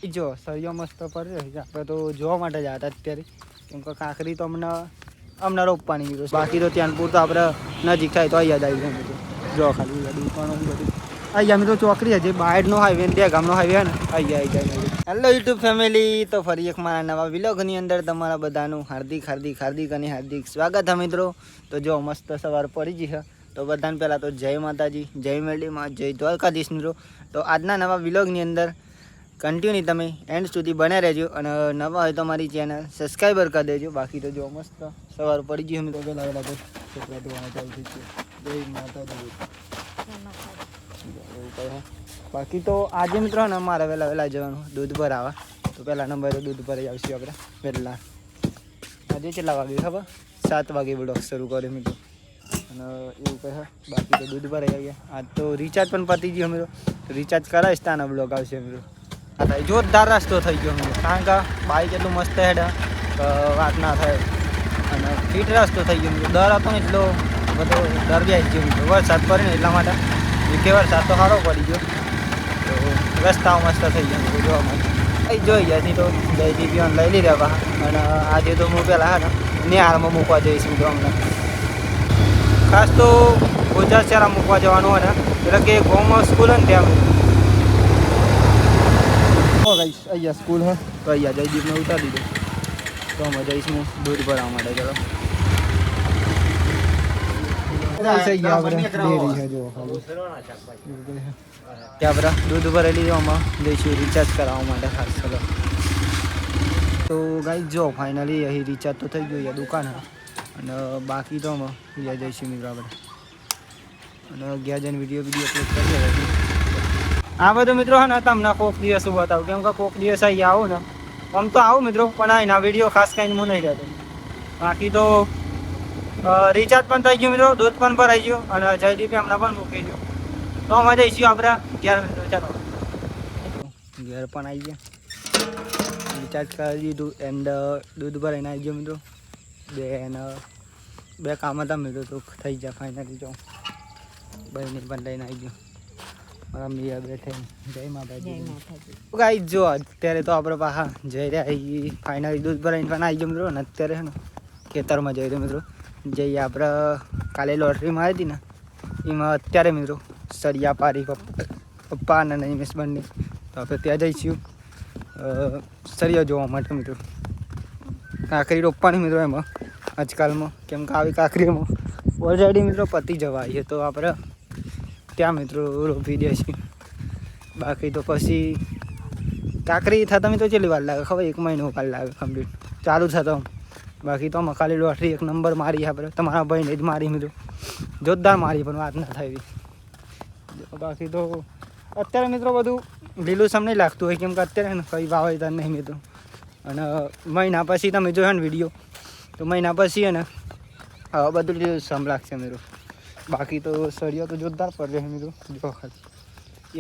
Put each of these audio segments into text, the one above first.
જો સળિયો મસ્ત પડ્યો છે. આપણે તો જોવા માટે જ હતા અત્યારે, કેમ કે કાંકરી તો અમને રોપવાની કીધું. બાકી તો ત્યાં પૂરતો આપણે નજીક થાય તો અહીંયા જ આવી જાય. જો ખાલી દુકાનો બધું અહીંયા મિત્રો ચોકડી હજી બહારનો હાઈવે ને બે ગામનો હાઈવે ને અહીંયા આવી જાય. હેલો યુટ્યુબ ફેમિલી, તો ફરી એક મારા નવા વિલોગની અંદર તમારા બધાનું હાર્દિક અને હાર્દિક સ્વાગત છે મિત્રો. તો જો મસ્ત સવાર પડી ગઈ છે. તો બધાને પહેલાં તો જય માતાજી, જય મેરડીમાં, જય દ્વારકાધીશ મિત્રો. તો આજના નવા વિલોગની અંદર કન્ટિન્યુ તમે એન્ડ સુધી બને રહેજો, અને નવા હોય તો મારી ચેનલ સબસ્ક્રાઈબર કરી દેજો. બાકી તો જો મસ્ત સવાર પડી ગઈ મિત્રો. પહેલાં તો છોકરા ધોવાના ચાલુ થઈ ગયું. જય માતાજી. બાકી તો આજે મિત્રો ને મારે વહેલા જવાનું દૂધ ભરાવા. તો પહેલા નંબરે દૂધ ભરાઈ આવશું આપણે વહેલા. આજે કેટલા વાગે ખબર? 7 વાગે બ્લોગ શરૂ કર્યો મિત્રો. અને એવું કહે બાકી તો દૂધ ભરાઈ આવ્યા. આજ તો રિચાર્જ પણ પતી ગયો મિત્રો. રિચાર્જ કરાવીશ તાના બ્લોગ આવશે મિત્રો. આ જોરદાર રસ્તો થઈ ગયો મિત્રો, કારણ કે બાઈક એટલું મસ્ત હેડ વાત ના થાય. અને ફીટ રસ્તો થઈ ગયો મિત્રો. દર હતો ને એટલો બધો ડર બી આવી ગયો મિત્રો. વરસાદ પડે ને એટલા માટે. કે વરસાદ તો સારો પડી ગયો. તો રસ્તાઓ મસ્ત થઈ ગયા મિત્રો જોવા માટે. અહીં જોઈ ગયા તો જયદીપ લઈ લીધા બા. અને આજે તો હું પહેલાં હા ને નિહાળમાં મૂકવા જઈશ મિત્રો. અમને ખાસ તો ગુજરાત શહેરમાં મૂકવા જવાનું હોય ને, એટલે કે ગોમાં સ્કૂલ ને ત્યાં અહીંયા સ્કૂલ હોય તો અહીંયા જયદીપને ઉતારી દીધો. તો અમે જઈશ હું દૂધ ભરવા માટે. ચલો આપણે દૂધ ભરેલી જોવામાં જઈશું રિચાર્જ કરાવવા માટે ખાસ. ચલો તો ગાઈ જો ફાઇનલી અહીં રિચાર્જ તો થઈ ગયું દુકાન. અને બાકી તો અમે ત્યાં જઈશું મિત્રો આપણે. અને ગયા જઈને વિડીયો અપલોડ કરી. આ બધું મિત્રો હે ને તમને કોઈક દિવસ હું બતાવું, કેમ કે કોઈક દિવસ અહીં આવું ને, આમ તો આવું મિત્રો, પણ અહીંના વિડીયો ખાસ કંઈ હું નહીં રહેતો. બાકી તો રિચાર્જ પણ થઈ ગયું મિત્રો, દૂધ પણ ભરાઈ ગયું, અને જયદીપ હમણાં પણ મૂકી ગયું. તો અમે જઈશું આપણે ઘેર મિત્રો. ચાલો ઘેર પણ આવી ગયા, રિચાર્જ કરી દીધું એન્ડ દૂધ ભરાઈને આવી ગયો મિત્રો. બે કામ હતા મિત્રો, તો થઈ જાય ફાઇનલી. જો બહેની પણ લઈને આવી ગયો. મારા મિયા બેઠે. જય માતાજી. ગાઈ જો અત્યારે તો આપણે પાછા જઈ રહ્યા ફાઇનલી દૂધ ભરાઈને પણ આવી ગયો મિત્રો. અને અત્યારે છે ને ખેતરમાં જઈ રહ્યો મિત્રો. જઈએ આપણે કાલે લોટરીમાં આવી હતી ને, એમાં અત્યારે મિત્રો સળિયા પારી પપ્પા અને નિમેશ બંને. તો આપણે ત્યાં જઈશું સળિયા જોવા માટે મિત્રો. કાંકરી રોપવાની મિત્રો એમાં આજકાલમાં, કેમ કે આવી કાંકરીમાં ઓલરેડી મિત્રો પતી જવા આવીએ. તો આપણે ત્યાં મિત્રો રોપી દઈશું. બાકી તો પછી કાંકરી થતા મિત્રો કેટલી વાર લાગે ખબર? 1 મહિનો વાર લાગે કમ્પ્લીટ ચાલુ થતો. બાકી તો ખાલી લોટરી 1 નંબર મારી આપણે. તમારા ભાઈને જ મારી મિત્રો, જોરદાર મારી, પણ વાત ના થાય. બાકી તો અત્યારે મિત્રો બધું લીલું સમ નહીં લાગતું હોય, કેમ કે અત્યારે ને કંઈ વાવેતર નહીં મિત્રો. અને મહિના પછી તમે જોયો ને વિડીયો, તો મહિના પછી ને હવે બધું લીલું સમ લાગશે મિત્રો. બાકી તો સળિયો તો જોરદાર પડે મિત્રો. જો ખાલી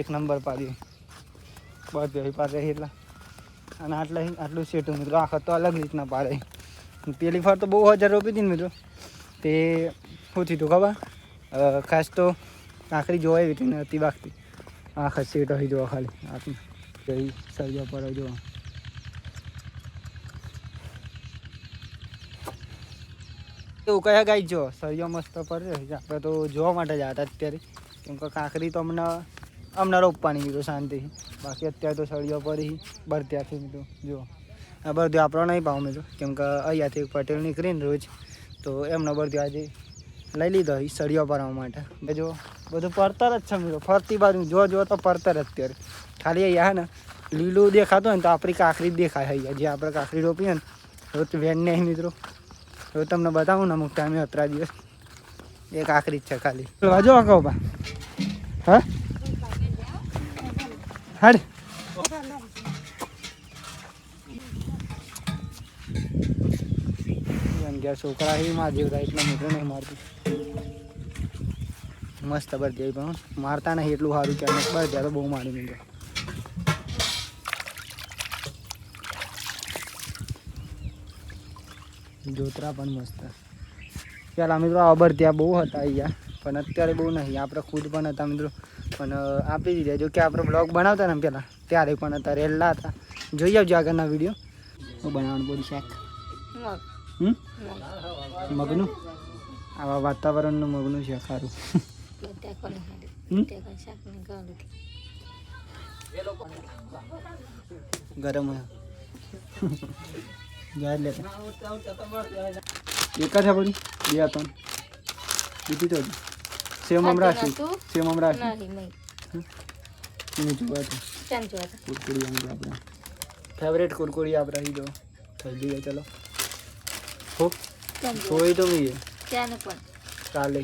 1 નંબર પાડી બસ પાડે એટલા. અને આટલું સેટું મિત્રો. આખા તો અલગ રીતના પાડે. પેલી ફર તો બહુ 1000 રોપી હતી ને મિત્રો. તે શું થયું હતું ખબર? ખાસ તો કાંકરી જોવા એવી હતી ને હતી બાકી આખા સેટ હોય જોવા ખાલી. આપણે જઈ સળિયા પર જોવા એવું કહે ગાઈ. જો સળિયો મસ્ત પડે છે. આપણે તો જોવા માટે જ હતા અત્યારે, કેમ કે કાંકરી તો અમને રોપવાની મિત્રો શાંતિ. બાકી અત્યારે તો સળિયો પડી બરત્યાથી મિત્રો. જો આ બરદ્યો આપણો નહીં પાવ મિત્રો, કેમ કે અહીંયાથી પટેલ નીકળીને રોજ, તો એમનો બરદ્યો આજે લઈ લીધો સળિયો ભરવા માટે. જો બધું પડતર જ છે મિત્રો, ફરતી બાજુ જો તો પડતર અત્યારે. ખાલી અહીંયા ને લીલું દેખાતું હોય ને તો આપણી કાંકરી જ દેખાય. અહીંયા જે આપણે કાંકરી રોપીએ ને તો વેન નહીં મિત્રો. તો તમને બતાવું ને અમુક ટાઈમે 3 દિવસ એ કાંકરી જ છે ખાલી. જો કહો બા હા હાડ છોકરા એ માર જેવડા એટલા મિત્રો નહીં મારતું. મસ્ત બરતી પણ મારતા નહીં એટલું સારું કે બરત્યા તો બહુ મારી મિત્રો. જોતરા પણ મસ્ત. પહેલાં મિત્રો અબર ત્યાં બહુ હતા અહીંયા, પણ અત્યારે બહુ નહીં. આપણે ખુદ પણ હતા મિત્રો, પણ આપી દીધા. જો કે આપણે બ્લોગ બનાવતા ને પહેલાં ત્યારે પણ હતા રેલા હતા. જોઈ આવજો આગળના વિડીયો. હું બનાવવાનું બોલી શાક મગનું આવા વાતાવરણનું મગનું શાક સારું. ગરમ જાય લેતા એક જ પડી 2 3 બીજું તો સેમ રાશી કુરકુરી આપણે ફેવરેટ કુરકુરી આપણે અહીં જો થઈ ગઈ. ચલો હો સોઈ તો મી ચાલે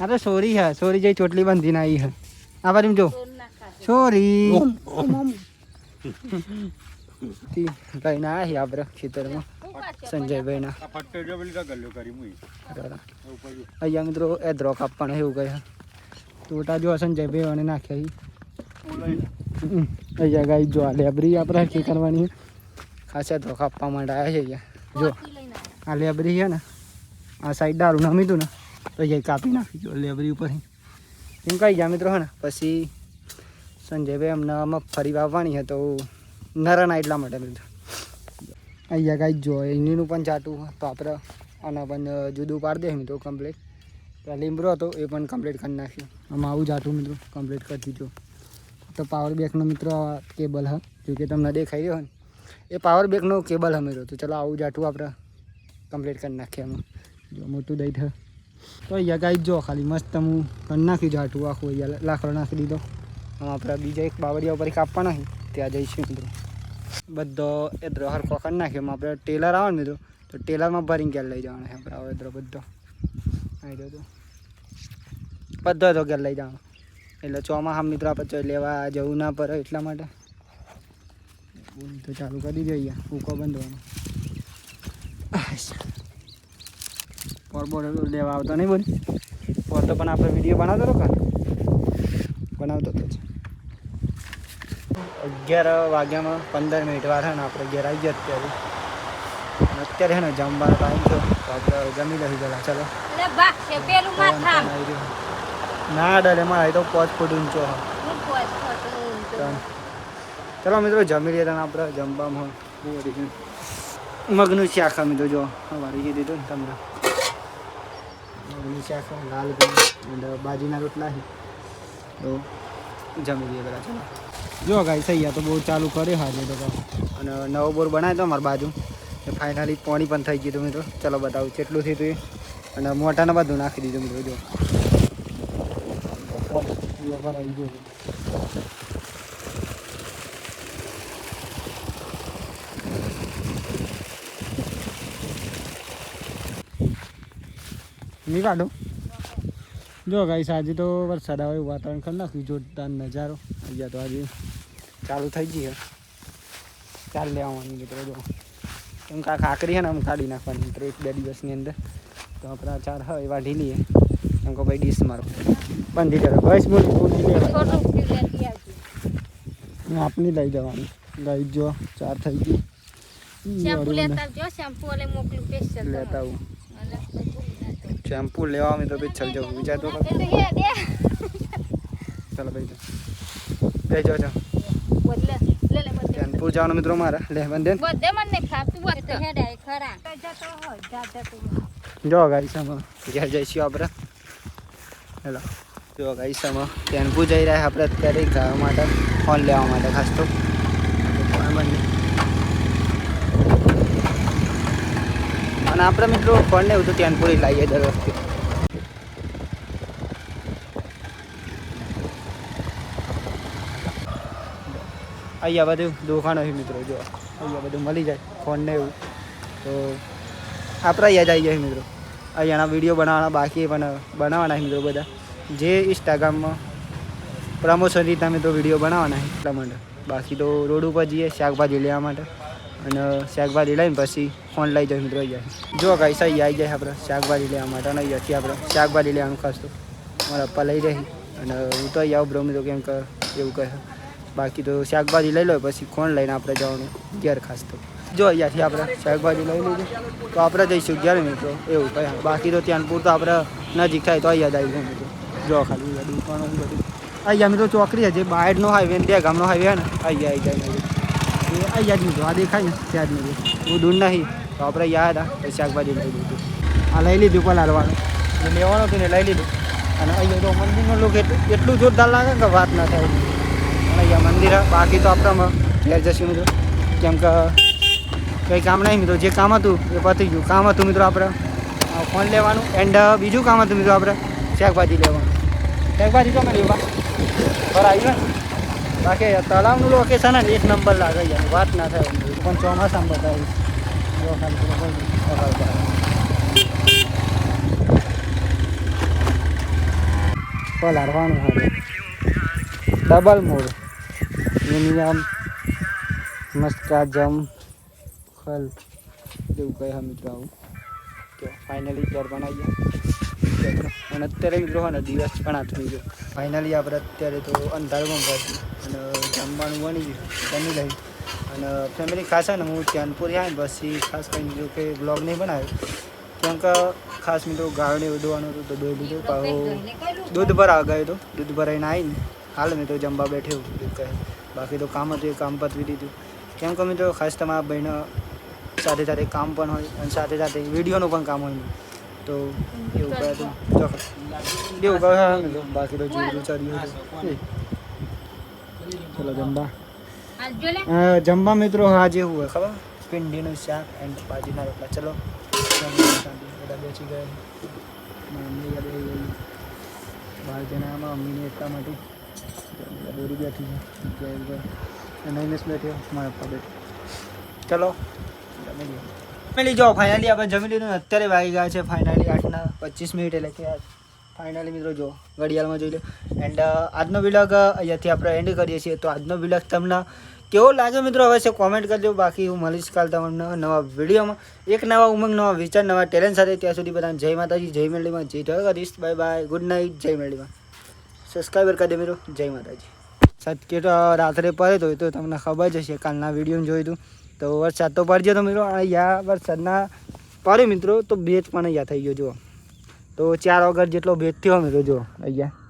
अरे सोरी है सोरी जय चोटली बंदी ना आई है आ बारी में जो सोरी ती लाइन आया है आप खेतर में संजय भाई ना अय्या मित्रों एद्रो कापण हेवुं गया टोटा जो संजय भाई ने नाख्या अय्या गाई जो आ लेबरी आप रखी करवानी खासा एद्रो कापवा माटे आया है जो आ लेबरी है ना आ साइड दारू नमी तू ने तो ये कापी नाखी जो लेबरी ऊपर एम कही गया मित्रों है ना पछी संजय भाई अमने मगफળી વાવવાની है तो नरना એટલા માટે મિત્રો અહીંયા ગાઈ જો એનીનું પણ ચાટું તો આપણે આના પણ જુદું પાડી દે મિત્રો કમ્પ્લીટ. તો લીમડો હતો એ પણ કમ્પ્લીટ કરી નાખ્યું. આમાં આવું જાટું મિત્રો કમ્પ્લીટ કરી દીધું. તો પાવર બેકનો મિત્રો કેબલ હા જો કે તમને દેખાઈ રહ્યો ને એ પાવર બેકનો કેબલ હા મિત્રો. તો ચલો આવું જાટું આપણે કમ્પ્લીટ કરી નાખીએ. આમાં જો મોટું દઈ થયું તો અહીંયા ગાઈ જો ખાલી મસ્ત હું કરી નાખ્યું જાટું આખું અહીંયા લાકડો નાખી દીધો. આમાં આપણે બીજા એક બાવળિયા ઉપર કાપવા નાખી ત્યાં જઈશું મિત્રો. બધો એદ્રો હરખો કરી નાખ્યો. આપણે ટેલર આવે ને મિત્રો તો ટેલરમાં ભરીને ઘેર લઈ જવાનો છે આપણે. આવો એદ્રો બધો આવી રહ્યો તો બધો તો ઘેર લઈ જવાનો એટલે ચોમાસા મિત્રો આપણે લેવા જવું ના પડે એટલા માટે. તો ચાલુ કરી દઈએ ફૂકો બંધવાનો પોર લેવા આવતો નહીં બોલ પોર તો પણ આપણે વિડીયો બનાવતો હતો કાં બનાવતો હતો. 11 વાગ્યામાં 15 મિનિટ વાર છે ને આપણે ઘેર આવી ગયા અત્યારે છે ને જમવાનો ટાઈમ છે તો આપણે જમી લઈ ગયેલા. ચલો ના ડરે મારે તો 5 ફૂટ ઊંચો ચલો મિત્રો જમી લઈએ. આપણે જમવામાં મગનું શાક મિત્રો જો વાળી કીધું ને તમને મગનું શાક લાલ બાજીના રોટલા છે તો જમી લઈએ પેલા. ચલો જો ગાઈ સહી તો બહુ ચાલુ કર્યો હાજર તો અને નવો બોર બનાવ્યો તો અમારી બાજુ ફાઇનલી પાણી પણ થઈ ગયું મિત્રો. ચલો બતાવું કેટલું થયું હતું અને મોટાને બધું નાખી દીધું મિત્રો. જો નહીં કાઢો જો ગાઈસ આજે તો વરસાદ આવે વાતાવરણ કરી નાખ્યું જોરદાર નજારો. અહીંયા તો આજે ચાલુ થઈ ગઈ ચાલ લેવાની મિત્રો. જો એમ કાકરી છે ને આમ કાઢી નાખવાની મિત્રો 1-2 દિવસની અંદર. તો આપણા 4 હોય વાઢી લઈએ એમ કહો ભાઈ ડીશ મારો બંધી દેલો બસ આપની લઈ જવાની ગાઈ. જો 4 થઈ ગઈ લેતા આવું શેમ્પू लेवा में तो भी चल जाओ विचार तो चलो भाई ले जाओ जाओ शैम्पू जाओ मित्रों मारा ले बंदे जो गाइस हम घर जैसी આપણે હેલો જો ગાઈસ हम શેમ્પू જઈ રહ્યા આપણે અત્યારે ગાવા માટે ફોન લેવા માટે ખાસ તો અને આપણે મિત્રો ફોન લેવું તો ત્યાં પૂરી લાવીએ દર વખતે. અહીંયા બધું દુકાનો છે મિત્રો. જો અહીંયા બધું મળી જાય ફોન ને એવું તો આપણે અહીંયા જ આવી જાય મિત્રો. અહીંયાના વિડીયો બનાવવાના બાકી પણ બનાવવાના મિત્રો બધા જે ઇન્સ્ટાગ્રામમાં પ્રમોશન રીતના મિત્રો વિડીયો બનાવવાના એટલા માટે. બાકી તો રોડ ઉપર જઈએ શાકભાજી લેવા માટે અને શાકભાજી લઈને પછી ફોન લઈ જાય મિત્રો. અહીંયા જો ગાઈસ અહીંયા આવી જાય આપણે શાકભાજી લેવા માટે અને અહીંયાથી આપણે શાકભાજી લેવાનું ખાસ તો મારા પપ્પા લઈ રહી અને હું તો અહીંયા બ્રો મિત્રો કેમ કે એવું કહે. બાકી તો શાકભાજી લઈ લો પછી ફોન લઈને આપણે જવાનું ઘેર ખાસ તો. જો અહીંયાથી આપણે શાકભાજી લઈ લીધું તો આપણે જઈશું ઘેર મિત્રો એવું કહે. બાકી તો ત્યાં પૂરતો આપણે નજીક થાય તો અહીંયા જ આવી જાય મિત્રો. જો ખાલી દુકાનો બધું અહીંયા મિત્રો ચોકડી હજી બાયડનો હાઈવે ને ત્યાં ગામનો હાઈવે ને અહીંયા અહીંયા જ મિત્રો આ દેખાય ને ત્યાં જ મિત્રો બહુ દૂર નહીં તો આપણે યાદ આ શાકભાજી લઈ લીધું આ લઈ લીધું પણ હાલવાનું લેવાનું હતું ને લઈ લીધું અને અહીંયા તો મંદિરનો લોક એટલું જોરદાર લાગે કે વાત ના થાય અને અહીંયા મંદિર બાકી તો આપણામાં ઘેર જશું મિત્રો કેમ કે કંઈ કામ નહીં મિત્રો જે કામ હતું એ પતી ગયું કામ હતું મિત્રો આપણે ફોન લેવાનું એન્ડ બીજું કામ હતું મિત્રો આપણે શાકભાજી લેવાનું શાકભાજી તો અમે લેવા પર આવ્યું ને બાકી તળાવનું લોકેશન ને એક નંબર લાગે યાર વાત ના થાય પણ ચોમાસામાં બતાવ્યું પલાળવાનું હવે ડબલ મોડ એની આમ મસ્ત કાજમ ખલ જેવું કહે હા મિત્રો આવું તો ફાઇનલી ઘર બનાવી ગયા અને અત્યારે મિત્રો ને દિવસ પણ આથમી ગયો ફાઇનલી આપણે અત્યારે તો અંધારમાં પહોંચ્યું અને જમવાનું બની ગયું જમી લઈ અને ફેમિલી ખાસ ને હું ચેનપુર આવ્યા પછી ખાસ કંઈ જો કે બ્લોગ નહીં બનાવ્યો કેમ કે ખાસ મિત્રો ગાળને ઉડવાનું હતું તો દૂધ લીધું પાછું દૂધ ભરાવા ગયો હતો દૂધ ભરાઈને આવીને હાલ મિત્રો જમવા બેઠે દૂધ કહે બાકી તો કામ હતું એ કામ પતવી દીધું કેમ કે મિત્રો ખાસ તમારા ભાઈને સાથે સાથે કામ પણ હોય અને સાથે સાથે વિડીયોનું પણ કામ હોય તો એવું કહે તો ચોક્કસ એવું કહે મિત્રો બાકી તો જોયું ચાલ્યું ચલો જમવા મિત્રો હા જેવું હોય ખબર ભીંડીનું શાક એન્ડ ભાજીના રોટલા ચલો બધા બેસી ગયા મમ્મી બહાર જઈને આમાં મમ્મીને એટલા માટે દોરી બેઠી છે નૈનેશ બેઠ્યો મારા પપ્પા બેઠો ચલો ફેમિલી જો ફાઇનલી આપણે જમી લીધું અત્યારે વાગી ગયા છે ફાઇનલી 8:25 એટલે કે ફાઇનલી મિત્રો જો ઘડિયાળમાં જોઈ લો એન્ડ આજનો વિલોગ અહીંયાથી આપણે એન્ડ કરીએ છીએ તો આજનો વિલોગ તમને કેવો લાગે મિત્રો હવે છે કોમેન્ટ કરજો બાકી હું મળીશ કાલ તમને નવા વિડીયોમાં એક નવા ઉમંગ નવા વિચાર નવા ટેલેન્ટ સાથે ત્યાં સુધી બધાને જય માતાજી જય મેલડીમાં જય ઢળ કરીશ બાય બાય ગુડ નાઇટ જય મેલડીમાં સબસ્ક્રાઈબર કરી દે મિત્રો જય માતાજી સર્કિટ રાત્રે પડે તો તમને ખબર જ હશે કાલના વિડીયો જોયું હતું તો વરસાદ તો પડજો તો મિત્રો અહીંયા વરસાદના પડે મિત્રો તો ભેજ પણ અહીંયા થઈ ગયો જુઓ તો 4 વાગ્યા જેટલો ભેજ થયો મિત્રો જુઓ અહીંયા